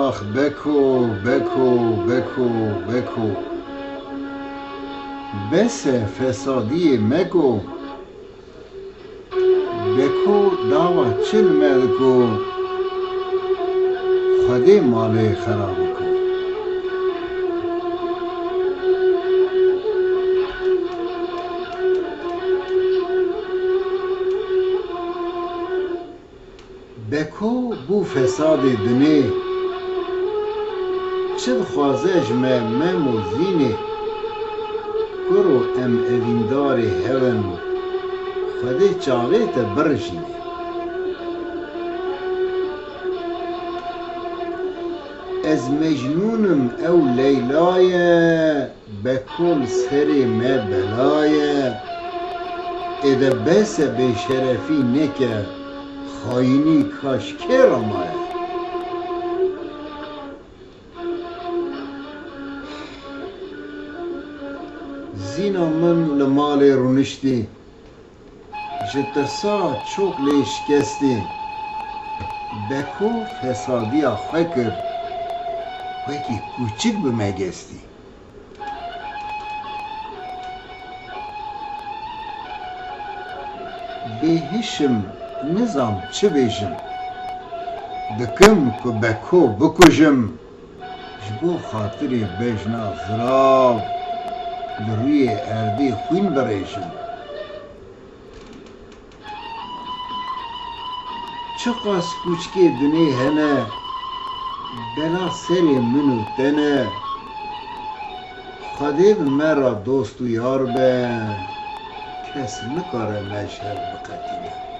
آخ بکو بکو بکو بکو بس فسادی مکو بکو داوا چل ملکو خودی ماله خراب کو بکو بو فساد دنی چل خوازش موزینه کرو ام اویندار هون خودی چاویت برشینه از مجنونم او لیلای بکل سری ما بلای اده بس به شرفی نکه خاینی کاشکر آمایه زینا من لمال رونشتی جترسا چوک لیشکستی بکو فسادی آخواه کرد وکی کوچک بمگستی بیهشم نظام چه بیشم دکم که بکو بکشم جبو خاطری بجنا زراو لروی اردی خوین بریشم چه قاس کوچکی دنی هنه بلا سری منو تنه خدیب مرا دوست و یار به کس نکاره مشهد بقتیله